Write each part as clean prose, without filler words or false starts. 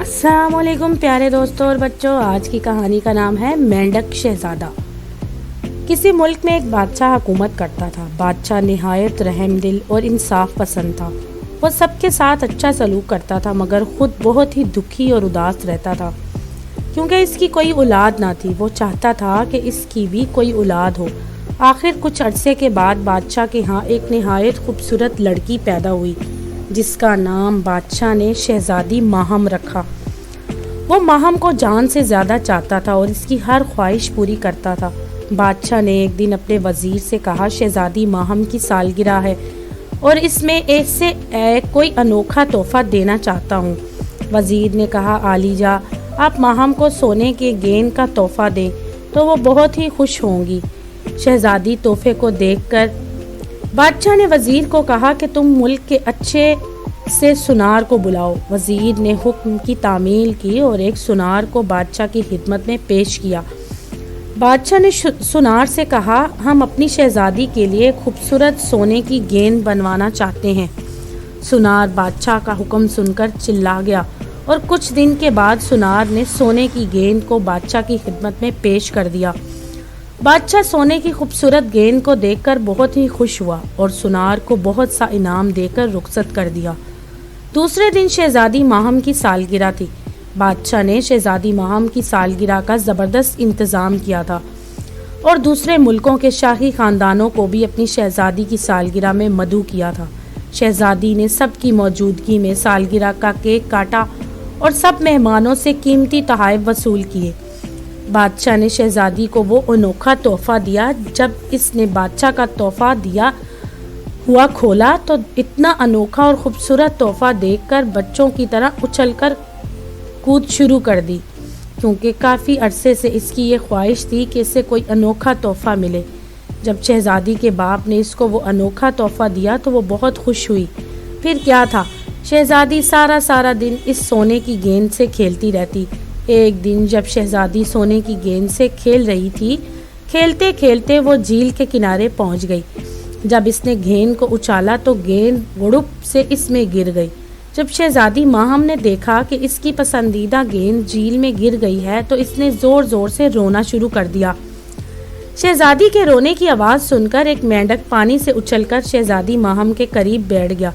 अस्सलाम वालेकुम प्यारे दोस्तों और बच्चों। आज की कहानी का नाम है मेंढक शहजादा। किसी मुल्क में एक बादशाह हुकूमत करता था। बादशाह निहायत रहमदिल और इंसाफ पसंद था। वो सबके साथ अच्छा सलूक करता था, मगर खुद बहुत ही दुखी और उदास रहता था क्योंकि इसकी कोई औलाद ना थी। वो चाहता था कि इसकी भी कोई औलाद हो। आखिर कुछ अरसे के बाद बादशाह के यहाँ एक निहायत खूबसूरत लड़की पैदा हुई, जिसका नाम बादशाह ने शहजादी माहम रखा। वो माहम को जान से ज़्यादा चाहता था और इसकी हर ख्वाहिश पूरी करता था। बादशाह ने एक दिन अपने वज़ीर से कहा, शहजादी माहम की सालगिरह है और इसमें ऐसे कोई अनोखा तोहफ़ा देना चाहता हूँ। वज़ीर ने कहा, आलीजा, आप माहम को सोने के गेंद का तोहफ़ा दें तो वो बहुत ही खुश होंगी। शहजादी तोहफे को देखकर बादशाह ने वज़ीर को कहा कि तुम मुल्क के अच्छे से सुनार को बुलाओ। वज़ीर ने हुक्म की तामील की और एक सुनार को बादशाह की खिदमत में पेश किया। बादशाह ने सुनार से कहा, हम अपनी शहजादी के लिए खूबसूरत सोने की गेंद बनवाना चाहते हैं। सुनार बादशाह का हुक्म सुनकर चिल्ला गया और कुछ दिन के बाद सुनार ने सोने की गेंद को बादशाह की खिदमत में पेश कर दिया। बादशाह सोने की खूबसूरत गेंद को देखकर बहुत ही खुश हुआ और सुनार को बहुत सा इनाम देकर रुखसत कर दिया। दूसरे दिन शहजादी माहम की सालगिरह थी। बादशाह ने शहजादी माहम की सालगिरह का ज़बरदस्त इंतज़ाम किया था और दूसरे मुल्कों के शाही ख़ानदानों को भी अपनी शहजादी की सालगिरह में मदऊ किया था। शहजादी ने सबकी मौजूदगी में सालगिरह का केक काटा और सब मेहमानों से कीमती तोहफ़े वसूल किए। बादशाह ने शहजादी को वो अनोखा तोहफ़ा दिया। जब इसने बादशाह का तोहफ़ा दिया हुआ खोला तो इतना अनोखा और ख़ूबसूरत तोहफ़ा देखकर बच्चों की तरह उछलकर कूद शुरू कर दी, क्योंकि काफ़ी अरसे से इसकी ये ख्वाहिश थी कि इसे कोई अनोखा तोहफ़ा मिले। जब शहजादी के बाप ने इसको वो अनोखा तोहफ़ा दिया तो वो बहुत खुश हुई। फिर क्या था, शहजादी सारा दिन इस सोने की गेंद से खेलती रहती। एक दिन जब शहजादी सोने की गेंद से खेल रही थी, खेलते खेलते वो झील के किनारे पहुंच गई। जब इसने गेंद को उछाला तो गेंद गुड़ुप से इसमें गिर गई। जब शहजादी माहम ने देखा कि इसकी पसंदीदा गेंद झील में गिर गई है तो इसने ज़ोर ज़ोर से रोना शुरू कर दिया। शहजादी के रोने की आवाज़ सुनकर एक मेंढक पानी से उछलकर शहजादी माहम के करीब बैठ गया।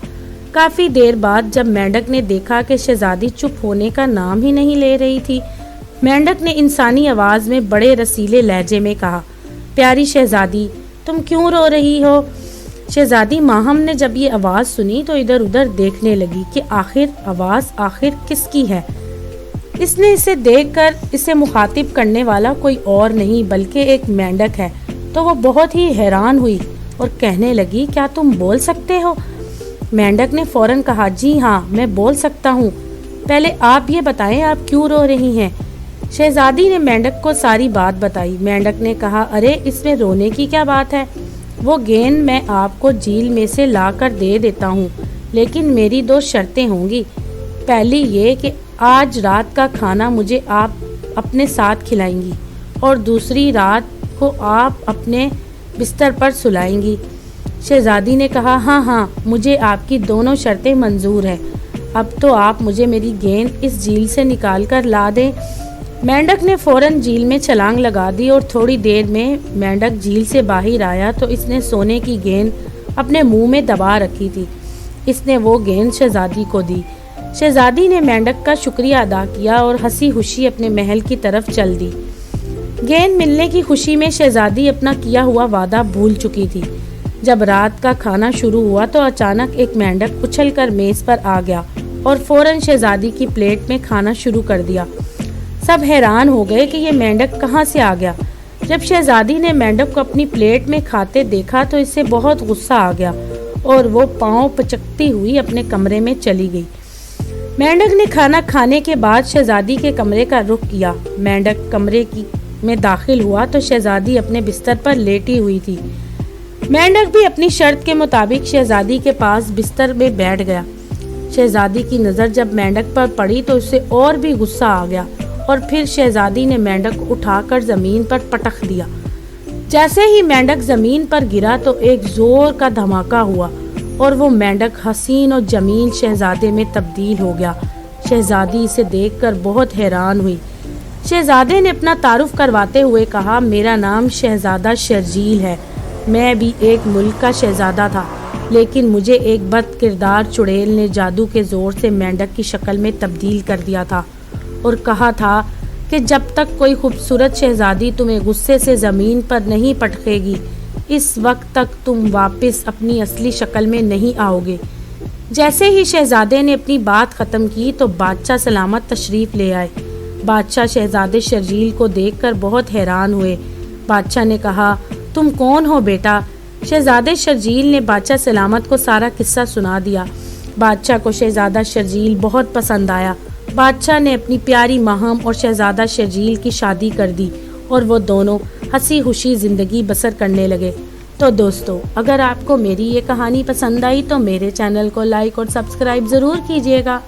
काफ़ी देर बाद जब मेंढक ने देखा कि शहजादी चुप होने का नाम ही नहीं ले रही थी, मेंढक ने इंसानी आवाज़ में बड़े रसीले लहजे में कहा, प्यारी शहजादी, तुम क्यों रो रही हो? शहजादी माहम ने जब ये आवाज़ सुनी तो इधर उधर देखने लगी कि आखिर किसकी है। इसने इसे देखकर इसे मुखातिब करने वाला कोई और नहीं बल्कि एक मेंढक है, तो वो बहुत ही हैरान हुई और कहने लगी, क्या तुम बोल सकते हो? मेंढक ने फौरन कहा, जी हाँ, मैं बोल सकता हूँ। पहले आप ये बताएं, आप क्यों रो रही हैं? शहजादी ने मेंढक को सारी बात बताई। मेंढक ने कहा, अरे इसमें रोने की क्या बात है? वो गेंद मैं आपको झील में से लाकर दे देता हूँ, लेकिन मेरी 2 शर्तें होंगी। पहली ये कि आज रात का खाना मुझे आप अपने साथ खिलाएंगी और दूसरी रात को आप अपने बिस्तर पर सुलाएंगी। शहजादी ने कहा, हाँ, मुझे आपकी दोनों शर्तें मंजूर हैं। अब तो आप मुझे मेरी गेंद इस झील से निकाल कर ला दें। मेंढक ने फौरन झील में छलांग लगा दी और थोड़ी देर में मेंढक झील से बाहर आया तो इसने सोने की गेंद अपने मुंह में दबा रखी थी। इसने वो गेंद शहजादी को दी। शहजादी ने मेंढक का शुक्रिया अदा किया और हंसी खुशी अपने महल की तरफ चल दी। गेंद मिलने की खुशी में शहजादी अपना किया हुआ वादा भूल चुकी थी। जब रात का खाना शुरू हुआ तो अचानक एक मेंढक उछलकर मेज पर आ गया और फौरन शहजादी की प्लेट में खाना शुरू कर दिया। सब हैरान हो गए कि ये मेंढक कहाँ से आ गया। जब शहजादी ने मेंढक को अपनी प्लेट में खाते देखा तो इसे बहुत गुस्सा आ गया और वो पाँव पचकती हुई अपने कमरे में चली गई। मेंढक ने खाना खाने के बाद शहजादी के कमरे का रुख किया। मेंढक कमरे में दाखिल हुआ तो शहजादी अपने बिस्तर पर लेटी हुई थी। मेंढक भी अपनी शर्त के मुताबिक शहजादी के पास बिस्तर में बैठ गया। शहजादी की नज़र जब मेंढक पर पड़ी तो उसे और भी गुस्सा आ गया और फिर शहजादी ने मेंढक को उठाकर ज़मीन पर पटक दिया। जैसे ही मेंढक ज़मीन पर गिरा तो एक ज़ोर का धमाका हुआ और वो मेंढक हसीन और जमील शहजादे में तब्दील हो गया। شہزادی اسے دیکھ کر بہت حیران ہوئی۔ شہزادے نے اپنا تعارف کرواتے ہوئے کہا، میرا نام شہزادہ شرجیل ہے۔ میں بھی ایک ملک کا شہزادہ تھا، لیکن مجھے ایک بد کردار چڑیل نے جادو کے زور سے مینڈک کی شکل میں تبدیل کر دیا تھا اور کہا تھا کہ جب تک کوئی خوبصورت شہزادی تمہیں غصے سے زمین پر نہیں پٹکے گی، اس وقت تک تم واپس اپنی اصلی شکل میں نہیں آؤ گے۔ جیسے ہی شہزادے نے اپنی بات ختم کی تو بادشاہ سلامت تشریف لے آئے۔ بادشاہ شہزادے شرجیل کو دیکھ کر بہت حیران ہوئے۔ بادشاہ نے کہا، تم کون ہو بیٹا؟ شہزادے شرجیل نے بادشاہ سلامت کو سارا قصہ سنا دیا۔ بادشاہ کو شہزادہ شرجیل بہت پسند آیا۔ بادشاہ نے اپنی پیاری ماہم اور شہزادہ شرجیل کی شادی کر دی اور وہ دونوں ہنسی خوشی زندگی بسر کرنے لگے۔ تو دوستو، اگر آپ کو میری یہ کہانی پسند آئی تو میرے چینل کو لائک اور سبسکرائب ضرور کیجیے گا۔